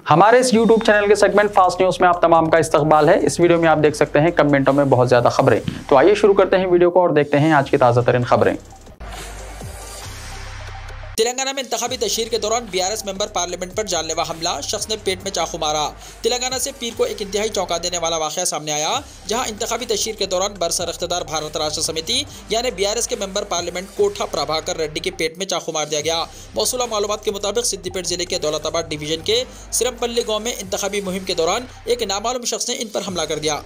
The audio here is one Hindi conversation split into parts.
हमारे इस YouTube चैनल के सेगमेंट फास्ट न्यूज में आप तमाम का इस्तकबाल है। इस वीडियो में आप देख सकते हैं कमेंटों में बहुत ज्यादा खबरें। तो आइए शुरू करते हैं वीडियो को और देखते हैं आज की ताज़ा तरीन खबरें। तेलंगाना में इंतखाबी तशहीर के दौरान बीआरएस मेंबर पार्लियामेंट पर जानलेवा हमला, शख्स ने पेट में चाकू मारा। तेलंगाना से पीर को एक इंतहाई चौंका देने वाला वाक़या सामने आया, जहां इंतखाबी तशहीर के दौरान बरसर इख्तिदार भारत राष्ट्र समिति यानी बीआरएस के मेंबर पार्लियामेंट कोठा प्रभाकर रेड्डी के पेट में चाकू मार दिया गया। मौसूला मालूमात के मुताबिक सिद्दीपेट जिले के दौलताबाद डिवीजन के सिरमपल्ली गाँव में इंतखाबी मुहिम के दौरान एक नामालूम शख्स ने इन पर हमला कर दिया।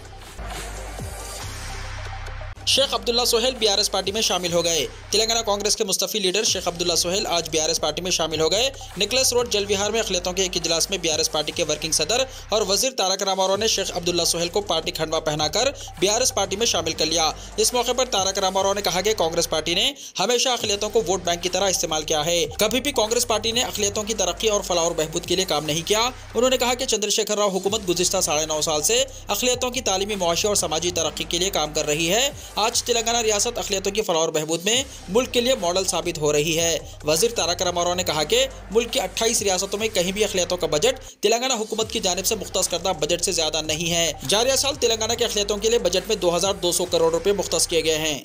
शेख अब्दुल्ला सोहेल बीआरएस पार्टी में शामिल हो गए। तेलंगाना कांग्रेस के मुस्तफी लीडर शेख अब्दुल्ला सोहेल आज बीआरएस पार्टी में शामिल हो गए। निकलस रोड जल विहार में अखिलियतों के एक इजलास में बीआरएस पार्टी के वर्किंग सदर और वजीर तारक रामाराव ने शेख अब्दुल्ला सोहेल को पार्टी खंडवा पहनाकर बीआरएस पार्टी में शामिल कर लिया। इस मौके पर तारक रामाराव ने कहा कि कांग्रेस पार्टी ने हमेशा अखिलियतों को वोट बैंक की तरह इस्तेमाल किया है। कभी भी कांग्रेस पार्टी ने अखिलियतों की तरक्की और फलाह और बहबूद के लिए काम नहीं किया। उन्होंने कहा कि चंद्रशेखर राव हुकूमत गुज़िश्ता 9.5 साल से अखिलियतों की तालीमी, मुआशी और समाजी तरक्की के लिए काम कर रही है। आज तेलंगाना रियासत अखिलियतों की फलाह और बहबूद में मुल्क के लिए मॉडल साबित हो रही है। वजीर तारक रामाराव ने कहा कि मुल्क की 28 रियासतों में कहीं भी अखिलियतों का बजट तेलंगाना हुकूमत की जानिब से मुख्तस करदा बजट से ज्यादा नहीं है। जारिया साल तेलंगाना के अखिलियतों के लिए बजट में 2200 करोड़ रुपए मुख्तस किए गए हैं।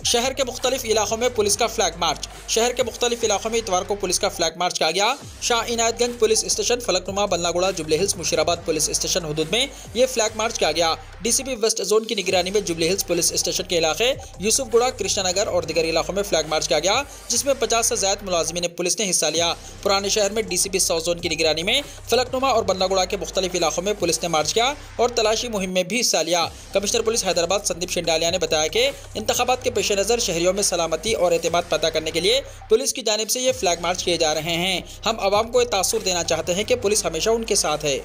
शहर के मुख्तलिफ इलाकों में पुलिस का फ्लैग मार्च। शहर के मुख्तलिफ इलाकों में इतवार को पुलिस का फ्लैग मार्च किया गया। Shah Inayatganj police station, Falaknuma, Ballaguda, Jubilee Hills, Musheerabad police station हदूद में ये फ्लैग मार्च किया गया। डीसीपी वेस्ट जोन की निगरानी में जुबली हिल्स पुलिस स्टेशन के इलाके, यूसुफगुड़ा, कृष्णानगर और दीगर इलाकों में फ्लैग मार्च किया गया, जिसमें 50 से ज्यादा मुलाजिमीन पुलिस ने हिस्सा लिया। पुराने शहर में डीसीपी साउथ जोन की निगरानी में फलकनुमा और बल्लागुड़ा के मुख्तलिफ इलाकों में पुलिस ने मार्च किया और तलाशी मुहिम में भी हिस्सा लिया। कमिश्नर पुलिस हैदराबाद संदीप शिंडालिया ने बताया कि इंतखाबात के पेश नज़र शहरियों में सलामती और एतमाद पैदा करने के लिए पुलिस की जानिब से ये फ्लैग मार्च किए जा रहे हैं। हम आवाम को ये तासुर देना चाहते हैं कि पुलिस हमेशा उनके साथ है।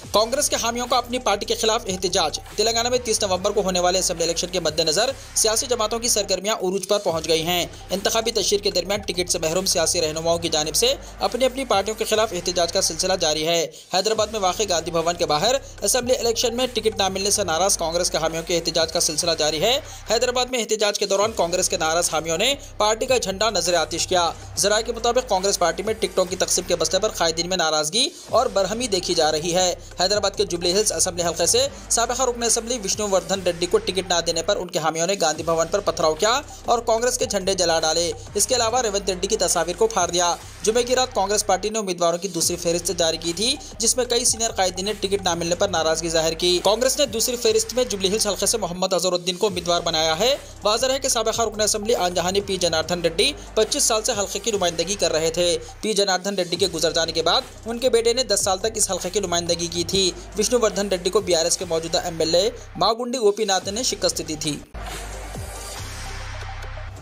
कांग्रेस के हामियों का अपनी पार्टी के खिलाफ एहतजाज। तेलंगाना में 30 नवंबर को होने वाले असेंबली इलेक्शन के मद्देनजर सियासी जमातों की सरगर्मियां उरूज पर पहुंच गई हैं। इंतखाबी तशहीर के दरमियान टिकट से महरूम सियासी रहनुमाओं की जानिब से अपनी अपनी पार्टियों के खिलाफ एहतजाज का सिलसिला जारी है। हैदराबाद में वाक़ गांधी भवन के बाहर असेंबली इलेक्शन में टिकट न मिलने से नाराज कांग्रेस के हामियों के एहतजाज का सिलसिला जारी है। हैदराबाद में एहतजाज के दौरान कांग्रेस के नाराज हामियों ने पार्टी का झंडा नजर आतिश किया। जराये के मुताबिक कांग्रेस पार्टी में टिकटों की तकसीम के मसले पर कायदीन में नाराजगी और बरहमी देखी जा रही है। हैदराबाद के जुबली हिल्स असेंबली हल्के से साबिका रुकन असेंबली विष्णुवर्धन रेड्डी को टिकट न देने पर उनके हामियों ने गांधी भवन पर पथराव किया और कांग्रेस के झंडे जला डाले। इसके अलावा रेवंत रेड्डी की तस्वीर को फाड़ दिया। जुमे की रात कांग्रेस पार्टी ने उम्मीदवारों की दूसरी फहरिस्त जारी की थी, जिसमें कई सीनियर कायदीन ने टिकट न मिलने पर नाराजगी जाहिर की। कांग्रेस ने दूसरी फहरिस्त में जुबली हिल्स हल्के से मोहम्मद अजहरुद्दीन को उम्मीदवार बनाया है। वाज़ेह है कि साबिका रुकन असेंबली आनजहानी पी जनार्दन रेड्डी 25 साल से हल्के की नुमाइंदगी कर रहे थे। पी जनार्दन रेड्डी के गुजर जाने के बाद उनके बेटे ने 10 साल तक इस हल्के की नुमाइंदगी की थी। विष्णुवर्धन रेड्डी को बीआरएस के मौजूदा एमएलए मागुंडी गोपीनाथ ने शिकस्त दी थी।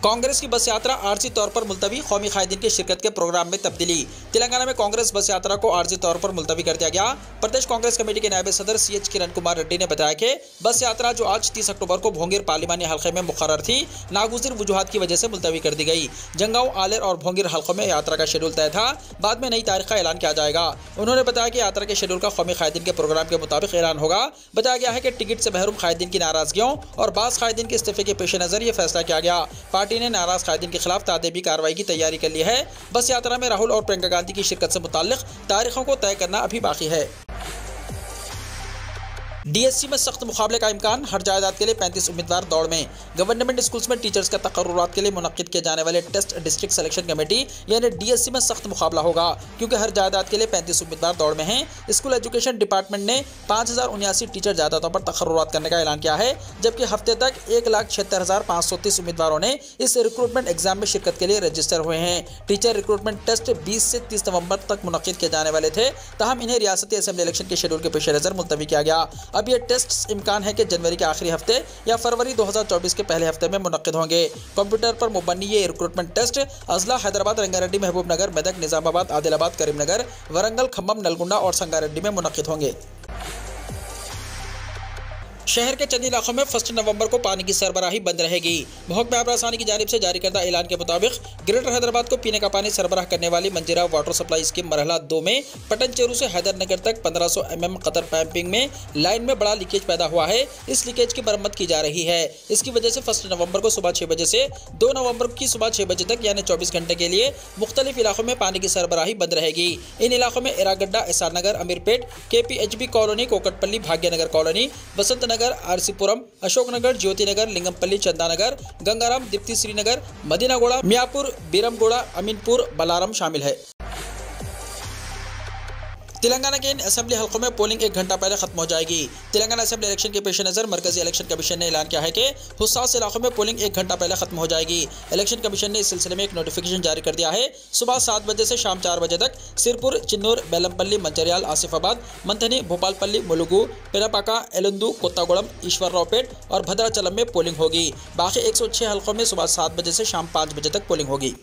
कांग्रेस की बस यात्रा आर्जी तौर पर मुलतवी, कौमी कायदीन की शिरकत के प्रोग्राम में तब्दीली। तेलंगाना में कांग्रेस बस यात्रा को आर्जी तौर पर मुलतवी कर दिया गया। प्रदेश कांग्रेस कमेटी के नायब सदर CH किरण कुमार रेड्डी ने बताया कि बस यात्रा जो आज 30 अक्टूबर को भोंगिर पार्लिमानी हल्के में मुकर्रर थी, नागुज़िर वजूहात की वजह से मुलतवी कर दी गई। जंगाऊ, आलेर और भोंगिर हल्कों में यात्रा का शेड्यूल तय था, बाद में नई तारीख का ऐलान किया जाएगा। उन्होंने बताया कि यात्रा के शेड्यूल का कौमी कायदीन के प्रोग्राम के मुताबिक ऐलान होगा। बताया गया है कि टिकट से महरूम कायदीन की नाराजगियों और बाज़ कायदीन के इस्तीफे के पेश नज़र यह फैसला किया गया। पार्टी ने नाराज कायदीन के खिलाफ तादेबी कार्रवाई की तैयारी कर ली है। बस यात्रा में राहुल और प्रियंका गांधी की शिरकत से मुताल्लिक तारीखों को तय करना अभी बाकी है। डीएससी में सख्त मुकाबले का इम्कान, हर जायदाद के लिए 35 उम्मीदवार दौड़ में। गवर्नमेंट स्कूल्स में टीचर्स का तकर्रुरात के लिए मुनक्किद किए जाने वाले टेस्ट डिस्ट्रिक्ट सिलेक्शन कमेटी यानी डीएससी में सख्त मुकाबला होगा, क्योंकि हर जायदाद के लिए 35 उम्मीदवार दौड़ में हैं। स्कूल एजुकेशन डिपार्टमेंट ने 5079 टीचर जायदादों पर तकर्रुरात करने का ऐलान किया है, जबकि हफ्ते तक 1,76,530 उम्मीदवारों ने इस रिक्रूटमेंट एग्जाम में शिरकत के लिए रजिस्टर हुए हैं। टीचर रिक्रूटमेंट टेस्ट 20 से 30 नवंबर तक मुनक्किद किए जाने वाले थे, तहम इन्हें रियासती असेंबली इलेक्शन के शेड्यूल के पेश नज़र मुलतवी किया गया। अब ये टेस्ट इम्कान है कि जनवरी के आखिरी हफ्ते या फरवरी 2024 के पहले हफ्ते में मुनक्किद होंगे। कंप्यूटर पर मुबन्नी ये रिक्रूटमेंट टेस्ट अजला, हैदराबाद, रंगारेड्डी, महबूबनगर, मेदक, निजामाबाद, आदिलाबाद, करीमनगर, वरंगल, खम्मम, नलगुंडा और संगारेड्डी में मुनक्किद होंगे। शहर के चंद इलाकों में 1 नवंबर को पानी की सरबराही बंद रहेगी। महकमा आबकारी आसानी की जानिब से जारी करदा ऐलान के मुताबिक ग्रेटर हैदराबाद को पीने का पानी सरबराह करने वाली मंजीरा वाटर सप्लाई स्कीम मरहला 2 में पटन चेरू से हैदरनगर तक 1500 mm कतर पैंपिंग में लाइन में बड़ा लीकेज पैदा हुआ है। इस लीकेज की मरम्मत की जा रही है। इसकी वजह से 1 नवंबर को सुबह 6 बजे से 2 नवंबर की सुबह 6 बजे तक यानी 24 घंटे के लिए मुख्तलिफ इलाकों में पानी की सरबराही बंद रहेगी। इन इलाकों में Erragadda, SR Nagar, Ameerpet, KPHB colony, Kukatpally, Bhagyanagar colony, Basanth Nagar, RC Puram, Ashok Nagar, Jyothi Nagar, Lingampally, Chandanagar, Gangaram, Deepthi Srinagar, Madinaguda, Miyapur, Beeramguda, Ameenpur, Bollaram शामिल है। तेलंगाना के इन असेंबली हल्कों में पोलिंग 1 घंटा पहले खत्म हो जाएगी। तेलंगाना असेंबली इलेक्शन के पेश नज़र मरकजी इलेक्शन कमीशन ने ऐलान किया है कि हुस्सास इलाकों में पोलिंग 1 घंटा पहले खत्म हो जाएगी। इलेक्शन कमीशन ने इस सिलसिले में एक नोटिफिकेशन जारी कर दिया है। सुबह 7 बजे से शाम 4 बजे तक सिरपुर, चिन्नूर, बेलमपल्ली, मंचरियाल, आसिफाबाद, मंथनी, भोपालपल्ली, मुलुगु, पेनापाका, एलुंदु, कोत्तागुड़म, ईश्वररावपेट और भद्राचलम में पोलिंग होगी। बाकी 106 हल्कों में सुबह 7 बजे से शाम 5 बजे तक पोलिंग होगी।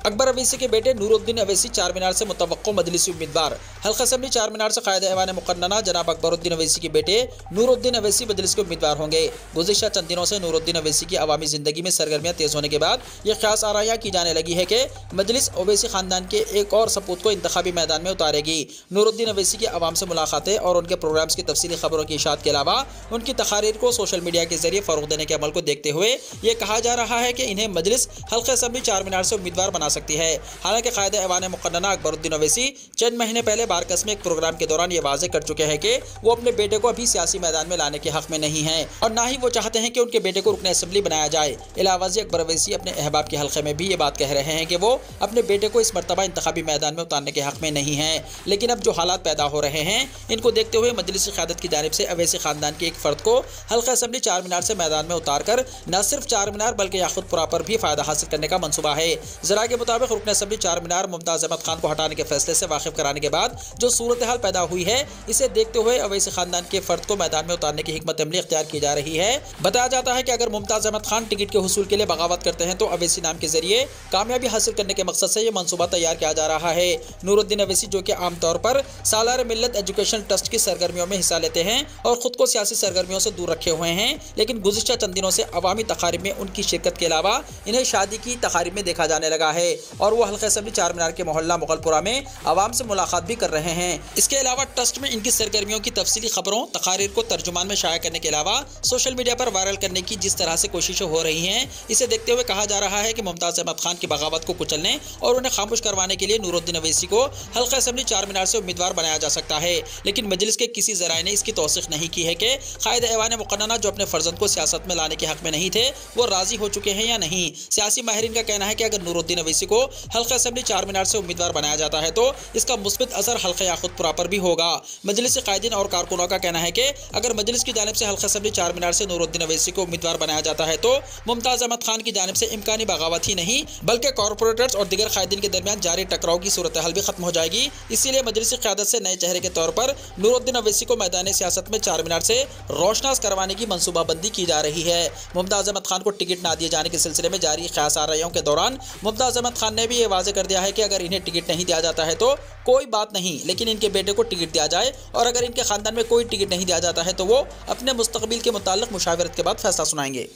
अकबर अवैसी के बेटे नूरुद्दीन अवैसी चारमीनार से मुतवक्को मजलिसी उम्मीदवार। हल्का असेंबली चारमीनार से कायदे ऐवान मुक़न्नना जनाब अकबरुद्दीन अवैसी के बेटे नूरुद्दीन अवैसी मजलिस के उम्मीदवार होंगे। गुज़िश्ता चंद दिनों से नूरुद्दीन अवैसी की अवामी ज़िंदगी में सरगर्मियाँ तेज़ होने के बाद यह ख़ास आराइयाँ की जाने लगी है कि मजलिस अवैसी ख़ानदान के एक और सपूत को इंतखाबी मैदान में उतारेगी। नूरुद्दीन अवैसी की अवाम से मुलाकातें और उनके प्रोग्राम्स की तफसीली खबरों की इशाअत के अलावा उनकी तकारीर को सोशल मीडिया के जरिए फ़रोग़ देने के अमल को देखते हुए ये कहा जा रहा है कि इन्हें मजलिस हल्का असेंबली चारमीनार से उम्मीदवार बना सकती है। हालांकि कायदे ऐवान मुक़न्नना अकबरुद्दीन अवैसी चंद महीने पहले बारकस में एक प्रोग्राम के दौरान ये वाज़ेह कर चुके हैं कि वो अपने बेटे को अभी सियासी मैदान में लाने के हक़ में नहीं हैं और ना ही वो चाहते हैं कि उनके बेटे को रुकन असेंबली बनाया जाए। इलावाज़ी अकबर अवैसी अपने अहबाब के हल्के में भी ये बात कह रहे हैं कि वो अपने बेटे को इस मरतबा इंतखाबी मैदान में उतारने के हक़ में नहीं हैं। लेकिन अब जो हालात पैदा हो रहे हैं इनको देखते हुए मजलिस क़यादत की जानिब से अवैसी ख़ानदान के एक फ़र्द को हल्का असेंबली चारमीनार से मैदान में उतार कर न सिर्फ चारमीनार बल्कि याक़ूतपुरा पर भी फ़ायदा हासिल करने का मनसूबा है। ज़रा के मुताबिक रुकन असेंबली चारमीनार मुमताज़ अहमद खान को हटाने के फैसले से वाकिफ कराने के बाद जो सूरत हाल पैदा हुई है इसे देखते हुए अवैसी खानदान के फर्द को मैदान में उतारने की हिकमत अमली इख्तियार की जा रही है। बताया जाता है कि अगर मुमताज़ अहमद खान टिकट के हुसूल के लिए बगावत करते हैं तो अवैसी नाम के जरिए कामयाबी हासिल करने के मकसद से यह मनसूबा तैयार किया जा रहा है। नूरुद्दीन अवैसी जो कि आमतौर पर सालार मिल्लत एजुकेशन ट्रस्ट की सरगर्मियों में हिस्सा लेते हैं और खुद को सियासी सरगर्मियों से दूर रखे हुए हैं, लेकिन गुज़िश्ता चंद दिनों से अवामी तकारीब में उनकी शिरकत के अलावा इन्हें शादी की तकारीब में देखा जाने लगा है और वो हल्का असेंबली चारमीनार के मोहल्ला मुगलपुरा में आवाम से मुलाकात भी कर रहे हैं। इसके अलावा ट्रस्ट में इनकी सरगर्मियों की तफसीली खबरों तकारीर को तर्जुमान में शाया करने के अलावा सोशल मीडिया पर वायरल करने की जिस तरह से कोशिशें हो रही हैं इसे देखते हुए कहा जा रहा है कि मुमताज़ अहमद खान की बगावत को कुचलने और उन्हें खामोश करवाने के लिए नूरुद्दीन अवैसी को हल्का असेंबली चारमीनार से उम्मीदवार बनाया जा सकता है। लेकिन मजलिस के किसी ज़राए ने इसकी तौसीक़ नहीं की है कि कायदे ऐवान मुक़न्नना जो अपने फर्जंद को सियासत में लाने के हक़ में नहीं थे वो राज़ी हो चुके हैं या नहीं। सियासी माहिरीन का कहना है कि अगर नूरुद्दीन अवैसी को हल्का असेंबली चारमीनार से उम्मीदवार बनाया जाता है तो इसका मुस्बित असर हल्का याक़ूतपुरा पर भी होगा। मजलिस कायदीन और कारकुनों का कहना है कि अगर मजलिस की जानिब से हल्का असेंबली चारमीनार से नूरुद्दीन अवैसी को उम्मीदवार बनाया जाता है तो मुमताज़ अहमद खान की जानिब से इम्कानी बगावत ही नहीं बल्कि कॉरपोरेटर्स और दीगर कायदीन के दरमियान जारी टकराव की सूरत हाल भी खत्म हो जाएगी। इसीलिए मजलिस क़यादत से नए चेहरे के तौर पर नूरुद्दीन अवैसी को मैदान सियासत में चारमीनार से रोशनास करवाने की मनसूबाबंदी की जा रही है। मुमताज़ अहमद खान को टिकट न दिए जाने के सिलसिले में जारी ख़ास आराइयों के दौरान मुमताज़ अहमद खान ने भी ये वाज़ेह कर दिया है कि अगर इन्हें टिकट नहीं दिया जाता है तो कोई बात नहीं, लेकिन इनके बेटे को टिकट दिया जाए और अगर इनके ख़ानदान में कोई टिकट नहीं दिया जाता है तो वो अपने मुस्तक़बिल के मुताल्लिक़ मुशावरत के बाद फैसला सुनाएंगे।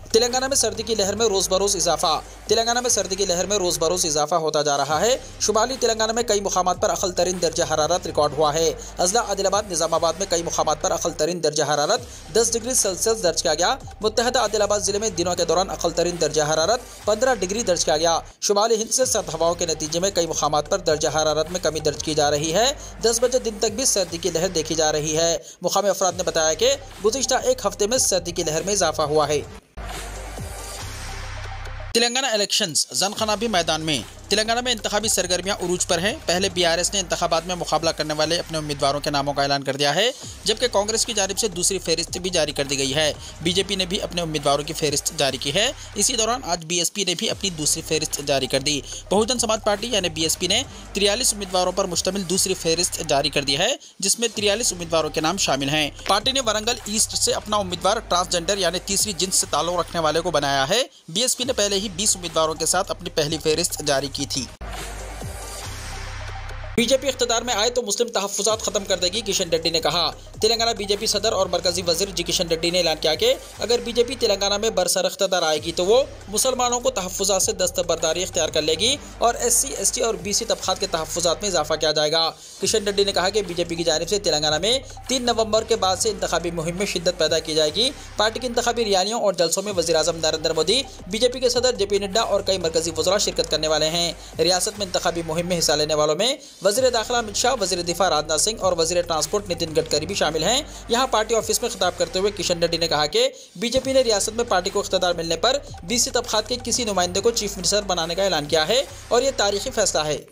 तेलंगाना में सर्दी की लहर में रोज़ बरोज़ इजाफा। तेलंगाना में सर्दी की लहर में रोज़ बरोज़ इजाफा होता जा रहा है। शुमाली तेलंगाना में कई मुकामात पर अक़ल तरीन दर्जा हरारत रिकॉर्ड हुआ है। अज़ला, आदिलाबाद, निज़ामाबाद में कई मुकामात पर अक़ल तरीन दर्जा हरारत 10 डिग्री सेल्सियस दर्ज किया गया। मुत्तहदा आदिलाबाद ज़िले में दिनों के दौरान अक़ल तरीन दर्जा हरारत 15 डिग्री दर्ज किया गया। शुमाली हिंद से सर्द हवाओं के नतीजे में कई मुकामात पर दर्जा हरारत में कमी दर्ज की जा रही है। 10 बजे दिन तक भी सर्दी की लहर देखी जा रही है। मुकामी अफराद ने बताया कि गुज़िश्ता एक हफ्ते में सर्दी की लहर में इजाफा हुआ है। तेलंगाना इलेक्शंस जनखना भी मैदान में। तेलंगाना में इंतखाबी सरगर्मियां उरूज पर हैं। पहले BRS ने इंतखाबात में मुकाबला करने वाले अपने उम्मीदवारों के नामों का ऐलान कर दिया है, जबकि कांग्रेस की जानिब से दूसरी फहरिस्त भी जारी कर दी गई है। BJP ने भी अपने उम्मीदवारों की फहरिस्त जारी की है। इसी दौरान आज BSP ने भी अपनी दूसरी फहरिस्त जारी कर दी। बहुजन समाज पार्टी यानी BSP ने 43 उम्मीदवारों पर मुश्तमिल दूसरी फहरिस्त जारी कर दी है, जिसमें 43 उम्मीदवारों के नाम शामिल हैं। पार्टी ने वरंगल ईस्ट से अपना उम्मीदवार ट्रांसजेंडर यानी तीसरी जिन्स से ताल्लुक़ रखने वाले को बनाया है। BSP ने पहले ही 20 उम्मीदवारों के साथ अपनी पहली फहरिस्त जारी की थी। बीजेपी इख्तियार में आए तो मुस्लिम तहफ्फुज़ात खत्म कर देगी, किशन रेड्डी ने कहा। तेलंगाना बीजेपी सदर और मरकजी वजीर जी किशन रेड्डी ने ऐलान किया कि अगर बीजेपी तेलंगाना में बरसर इख्तियार आएगी तो वो मुसलमानों को तहफ्फुज़ात से दस्तबरदारी इख्तियार कर लेगी और SC, ST और BC तबक़ात के तहफ्फुज़ात में इजाफा किया जाएगा। किशन रेड्डी ने कहा कि बीजेपी की जानिब से तेलंगाना में 3 नवंबर के बाद से इंतखाबी मुहिम में शिद्दत पैदा की जाएगी। पार्टी की इंतखाबी रैलियों और जलसों में वज़ीर-ए-आज़म नरेंद्र मोदी, बीजेपी के सदर JP नड्डा और कई मरकजी वज़रा शिरकत करने वाले हैं। रियासत में इंतखाबी मुहिम में हिस्सा लेने वालों में वज़ीर दाखिला अमित शाह, वज़ीर दिफा राजनाथ सिंह और वज़ीर ट्रांसपोर्ट नितिन गडकरी भी शामिल हैं। यहाँ पार्टी ऑफिस में खिताब करते हुए किशन रेड्डी ने कहा कि बीजेपी ने रियासत में पार्टी को इख्तियार मिलने पर BC तबक़ात के किसी नुमाइंदे को चीफ मिनिस्टर बनाने का ऐलान किया है और ये तारीखी फैसला है।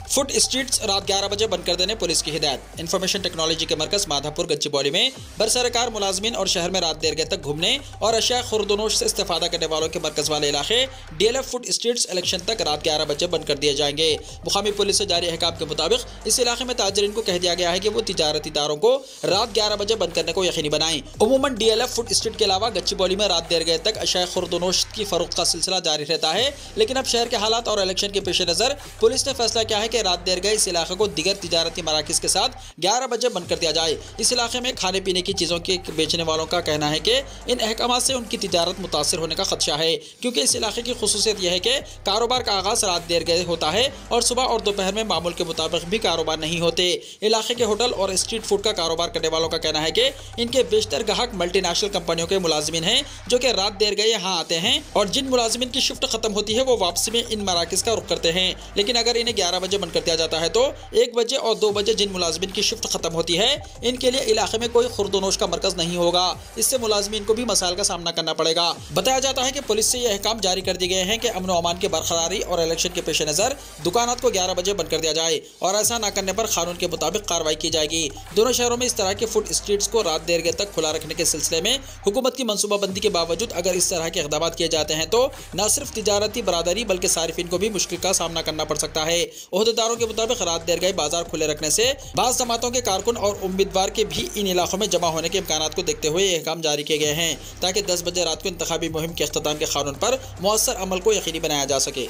फुट स्ट्रीट्स रात 11 बजे बंद कर देने पुलिस की हिदायत। इंफॉर्मेशन टेक्नोलॉजी के मरकज माधापुर गच्चीबौली में बरसरकार मुलाजमीन और शहर में रात देर गए तक घूमने और अशिया खुर्दनोश से इस्तेफादा करने वालों के मरकज वाले इलाके DLF फुट स्ट्रीट्स इलेक्शन तक रात 11 बजे बंद कर दिए जाएंगे। मुकामी पुलिस से जारी अहकाम के मुताबिक इस इलाके में ताजरीन को कह दिया गया है कि वो तिजारती इदारों को रात 11 बजे बंद करने को यकीनी बनाएं। उमूमन DLF फुट स्ट्रीट के अलावा गच्चीबौली में रात देर गए तक अशिया खुर्दनोश की फरोख्त का सिलसिला जारी रहता है, लेकिन अब शहर के हालात और इलेक्शन के पेश नज़र पुलिस ने फैसला किया है कि रात देर गए इस इलाके को दीगर तिजारती मराकिज के साथ 11 बजे बंद कर दिया जाए। इस इलाके में खाने पीने की चीज़ों के बेचने वालों का कहना है कि इन अहकाम से उनकी तिजारत मुतासर होने का खदशा है, क्योंकि इस इलाके की खुसूसियत यह है कि कारोबार का आगाज़ रात देर गए होता है और सुबह और दोपहर में मामूल के मुताबिक भी कारोबार नहीं होते। इलाके के होटल और स्ट्रीट फूड का कारोबार करने वालों का कहना है कि इनके बेशतर ग्राहक मल्टीनेशनल कंपनियों के मुलाजिमीन हैं, जो कि रात देर गए यहाँ आते हैं और जिन मुलाजिमीन की शिफ्ट खत्म होती है वो वापसी में इन मराकिज का रुख करते हैं। लेकिन अगर इन्हें 11 बजे बंद कर दिया जाता है तो 1 बजे और 2 बजे जिन मुलाजमीन की शिफ्ट खत्म होती है इनके लिए इलाके में कोई खुर्दनोश का मरकज नहीं होगा। इससे मुलाजमीन को भी मसाइल का सामना करना पड़ेगा। बताया जाता है कि पुलिस से यह अहकाम जारी कर दिए गए हैं कि अमन व अमान की बरकरारी और इलेक्शन के पेश नज़र दुकानात को 11 बजे बंद कर दिया जाए और ऐसा न करने पर कानून के मुताबिक कार्रवाई की जाएगी। दोनों शहरों में इस तरह के फुट स्ट्रीट्स को रात देर तक खुला रखने के सिलसिले में हुकूमत की मनसूबाबंदी के बावजूद अगर इस तरह के इक़दाम किए जाते हैं तो न सिर्फ तिजारती बरादरी बल्कि सारिफिन को भी मुश्किल का सामना करना पड़ सकता है। ओहदेदारों के मुताबिक रात देर गए बाजार खुले रखने से बाज़ जमातों के कारकुन और उम्मीदवार के भी इन इलाकों में जमा होने के इम्कानात को देखते हुए ये अहकाम जारी किए गए हैं ताकि 10 बजे रात को इंतखाबी मुहिम के इख्तिताम के कानून पर मुअस्सर अमल को यकीनी बनाया जा सके।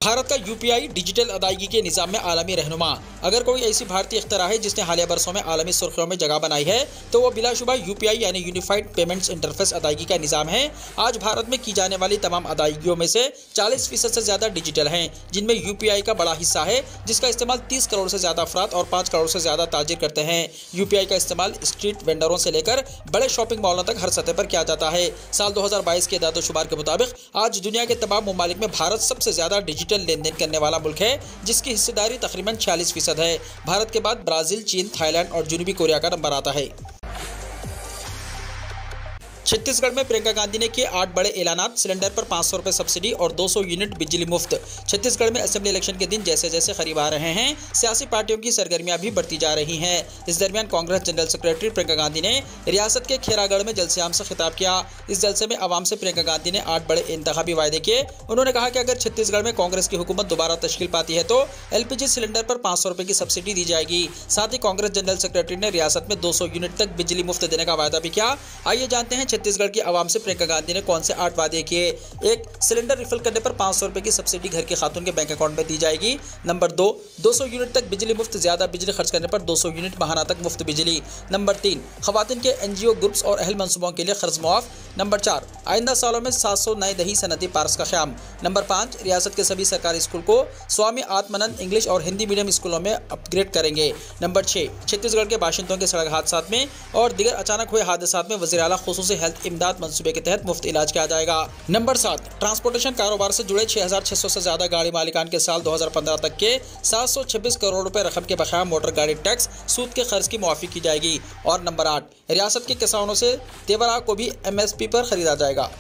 भारत का UPI डिजिटल अदायगी के निज़ाम में आलमी रहनुमा। अगर कोई ऐसी भारतीय इख्तिरा है जिसने हालिया बरसों में आलमी सुर्खियों में जगह बनाई है तो वो बिलाशुबा UPI यानी यूनिफाइड पेमेंट्स इंटरफेस अदायगी का निज़ाम है। आज भारत में की जाने वाली तमाम अदायगियों में से 40% से ज़्यादा डिजिटल हैं, जिनमें UPI का बड़ा हिस्सा है, जिसका इस्तेमाल 30 करोड़ से ज़्यादा अफराद और 5 करोड़ से ज़्यादा ताजिर करते हैं। UPI का इस्तेमाल स्ट्रीट वेंडरों से लेकर बड़े शॉपिंग मॉलों तक हर सतह पर किया जाता है। साल 2022 के एदाद-ओ-शुमार के मुताबिक आज दुनिया के तमाम ममालिक में भारत सबसे ज़्यादा डिजिटल लेन देन करने वाला मुल्क है, जिसकी हिस्सेदारी तकरीबन 46% है। भारत के बाद ब्राज़ील, चीन, थाईलैंड और जनूबी कोरिया का नंबर आता है। छत्तीसगढ़ में प्रियंका गांधी ने किए 8 बड़े ऐलानात। सिलेंडर पर 500 रुपये सब्सिडी और 200 यूनिट बिजली मुफ्त। छत्तीसगढ़ में असेंबली इलेक्शन के दिन जैसे जैसे करीब आ रहे हैं, सियासी पार्टियों की सरगर्मियां भी बढ़ती जा रही हैं। इस दरमियान कांग्रेस जनरल सेक्रेटरी प्रियंका गांधी ने रियासत के खेरागढ़ में जलसे-आम से खिताब किया। इस जलसे में आवाम से प्रियंका गांधी ने 8 बड़े इंतखाबी वायदे किए। उन्होंने कहा कि अगर छत्तीसगढ़ में कांग्रेस की हुकूमत दोबारा तश्कील पाती है तो LPG सिलेंडर पर 500 रुपये की सब्सिडी दी जाएगी। साथ ही कांग्रेस जनरल सेक्रेटरी ने रियासत में 200 यूनिट तक बिजली मुफ्त देने का वायदा भी किया। आइए जानते हैं छत्तीसगढ़ की आवाम से प्रियंका गांधी ने कौन से 8 वादे किए। 1. सिलेंडर रिफिल करने पर 500 रुपये की सब्सिडी घर के खातून के बैंक अकाउंट में दी जाएगी। नंबर 2. 200 यूनिट तक बिजली मुफ्त, ज्यादा बिजली खर्च करने पर 200 यूनिट माहाना तक मुफ्त बिजली। नंबर 3. खवातीन के NGO ग्रुप्स और अहल मंसूबों के लिए खर्च मुआफ। नंबर 4. आइंदा सालों में 700 नए दही सनती पार्क्स का क़याम। नंबर 5. रियासत के सभी सरकारी स्कूल को स्वामी आत्मानंद इंग्लिश और हिंदी मीडियम स्कूलों में अपग्रेड करेंगे। नंबर 6. छत्तीसगढ़ के बाशिंदों के सड़क हादसात में और दीगर अचानक हुए हादसात में वज़ीर आला खुसूसी हेल्थ इमदाद मंसूबे के तहत मुफ्त इलाज किया जाएगा। नंबर 7. ट्रांसपोर्टेशन कारोबार से जुड़े 6600 से ज्यादा गाड़ी मालिकान के साल 2015 तक के 726 करोड़ रुपए रकम के बकाया मोटर गाड़ी टैक्स सूद के खर्च की मुआफी की जाएगी। और नंबर 8. रियासत के किसानों से तेवरा को भी MSP पर खरीदा जाएगा।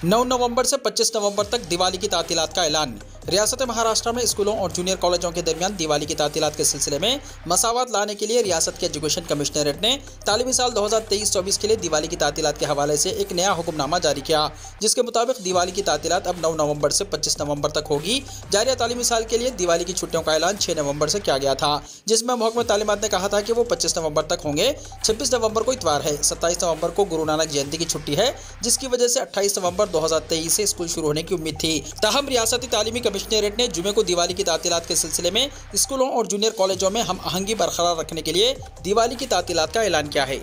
9 नवंबर से 25 नवंबर तक दिवाली की तातीलात का ऐलान। रियासत महाराष्ट्र में स्कूलों और जूनियर कॉलेजों के दरमियान दिवाली की तातीलात के सिलसिले में मसावत लाने के लिए रियासत के एजुकेशन कमिश्नरेट ने तालीमी साल 2023-24 के लिए दिवाली की तातीलात के हवाले से एक नया हुक्मनामा जारी किया, जिसके मुताबिक दिवाली की तातीलात अब 9 नवंबर से 25 नवंबर तक होगी। जारी तालीमी साल के लिए दिवाली की छुट्टियों का ऐलान 6 नवंबर से किया गया था, जिसमें महकमा तालीमात ने कहा था कि वो 25 नवंबर तक होंगे। 26 नवंबर को इतवार है, 27 नवंबर को गुरु नानक जयंती की छुट्टी है, जिसकी वजह से 28 नवंबर 2023 से स्कूल शुरू होने की उम्मीद थी। ताहम रियासती तालीमी कमिश्नरेट ने जुमे को दिवाली की तातीलात के सिलसिले में स्कूलों और जूनियर कॉलेजों में हम आहंगी बरकरार रखने के लिए दिवाली की तातीलात का ऐलान किया है।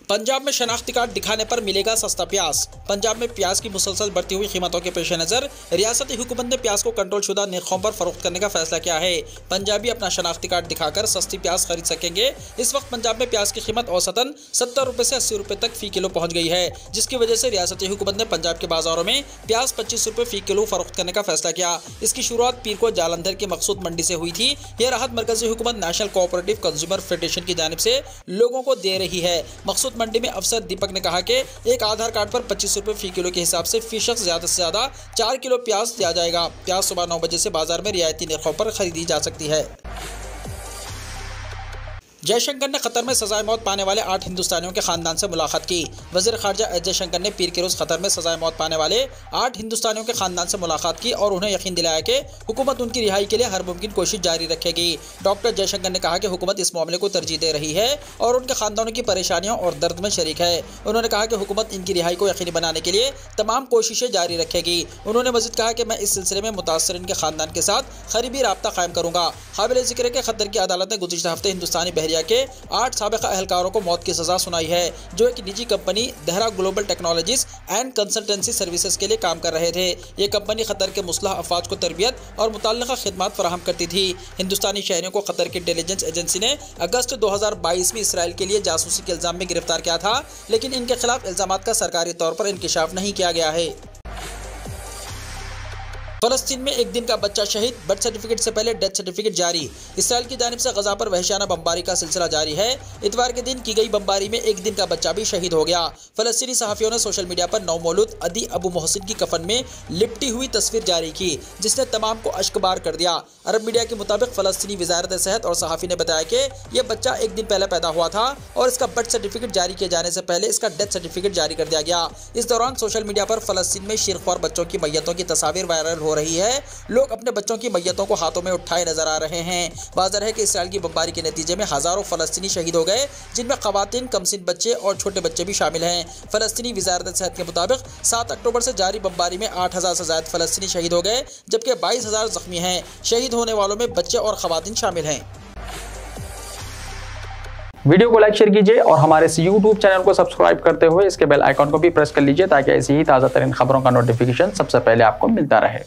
पंजाब में शनाख्ती कार्ड दिखाने पर मिलेगा सस्ता प्याज। पंजाब में प्याज की मुसलसल बढ़ती हुई कीमतों के पेश नज़र रियासती हुकूमत ने प्याज को कंट्रोल शुदा निर्खों पर फरोख्त करने का फैसला किया है। पंजाबी अपना शनाख्ती कार्ड दिखाकर सस्ती प्याज खरीद सकेंगे। इस वक्त पंजाब में प्याज की कीमत औसतन 70 रुपये से 80 रुपये तक फी किलो पहुंच गई है, जिसकी वजह से रियासती हुकूमत ने पंजाब के बाजारों में प्याज 25 रुपये फी किलो फरोख्त करने का फैसला किया। इसकी शुरुआत पीर को जालंधर की मकसूद मंडी से हुई थी। यह राहत मरकजी हुकूमत नेशनल कोऑपरेटिव कंज्यूमर फेडरेशन की जानिब से लोगों को दे रही है। मकसूद मंडी में अफसर दीपक ने कहा कि एक आधार कार्ड पर 25 रुपये फी किलो के हिसाब से फी शख्स ज्यादा से ज्यादा 4 किलो प्याज दिया जाएगा। प्याज सुबह 9 बजे से बाजार में रियायती निर्खों पर खरीदी जा सकती है। जयशंकर ने कतर में सजाए मौत पाने वाले 8 हिंदुस्तानियों के खानदान से मुलाकात की। वज़ीर ख़ारजा एस जयशंकर ने पीर के रोज़ कतर में सजाए मौत पाने वाले 8 हिंदुस्तानियों के खानदान से मुलाकात की और उन्हें यकीन दिलाया कि हुकूमत उनकी रिहाई के लिए हर मुमकिन कोशिश जारी रखेगी। डॉक्टर जयशंकर ने कहा कि हुकूमत इस मामले को तरजीह दे रही है और उनके खानदानों की परेशानियों और दर्द में शरीक है। उन्होंने कहा कि हुकूमत इनकी रिहाई को यकीनी बनाने के लिए तमाम कोशिशें जारी रखेगी। उन्होंने मज़ीद कहा कि मैं इस सिलसिले में मुतासरीन के खानदान के साथ करीबी राब्ता कायम करूँगा। काबिल ज़िक्र है कि कतर की अदालत ने गुज़िश्ता हफ्ते हिंदुस्तानी बहरिया के 8 साबिक़ा अहलकारों को मौत की सज़ा सुनाई है, जो एक निजी company Dahra global technologies and consultancy services के लिए काम कर रहे थे। ये कंपनी कतर के मुस्लह अफवाज को तरबियत और मुतल्लिक़ा खिदमात फराहम करती थी। हिंदुस्तानी शहरियों को कतर की इंटेलिजेंस एजेंसी ने अगस्त 2022 में इसराइल के लिए जासूसी के इल्ज़ाम में गिरफ्तार किया था, लेकिन इनके खिलाफ इल्ज़ामात का सरकारी तौर पर इंकिशाफ नहीं किया गया है। फलस्तीन में एक दिन का बच्चा शहीद, बर्थ सर्टिफिकेट से पहले डेथ सर्टिफिकेट जारी। इसराइल की जानिब से गजा पर वहशियाना बमबारी का सिलसिला जारी है। इतवार के दिन की गई बमबारी में एक दिन का बच्चा भी शहीद हो गया। फलस्तीनी सहाफ़ियों ने सोशल मीडिया पर नौमौलूद अदी अबू मोहसिन की कफन में लिपटी हुई तस्वीर जारी की, जिसने तमाम को अश्कबार कर दिया। अरब मीडिया के मुताबिक फलस्तीनी वज़ारत सेहत और सहाफ़ी ने बताया कि यह बच्चा एक दिन पहले पैदा हुआ था और इसका बर्थ सर्टिफिकेट जारी किए जाने से पहले इसका डेथ सर्टिफिकेट जारी कर दिया गया। इस दौरान सोशल मीडिया पर फलस्तीन में शीरख्वार बच्चों की मैयतों की तस्वीर वायरल हो रही है। लोग अपने बच्चों की मैयतों को हाथों में उठाए नजर आ रहे हैं। वाज़ेह है कि इसराइल की बमबारी के नतीजे में हज़ारों फलस्तीनी शहीद हो गए, जिनमें ख़वातीन, कमसिन बच्चे और छोटे बच्चे भी शामिल हैं। फलस्तीनी वज़ारत सेहत के मुताबिक 7 अक्टूबर से जारी बमबारी में 8000 से ज़ायद फलस्तीनी शहीद हो गए, जबकि 22000 जख्मी हैं। शहीद होने वालों में बच्चे और ख़वातीन शामिल हैं। वीडियो को लाइक शेयर कीजिए और हमारे इस YouTube चैनल को सब्सक्राइब करते हुए इसके बेल आइकॉन को भी प्रेस कर लीजिए, ताकि ऐसी ही ताज़ा तरीन खबरों का नोटिफिकेशन सबसे पहले आपको मिलता रहे।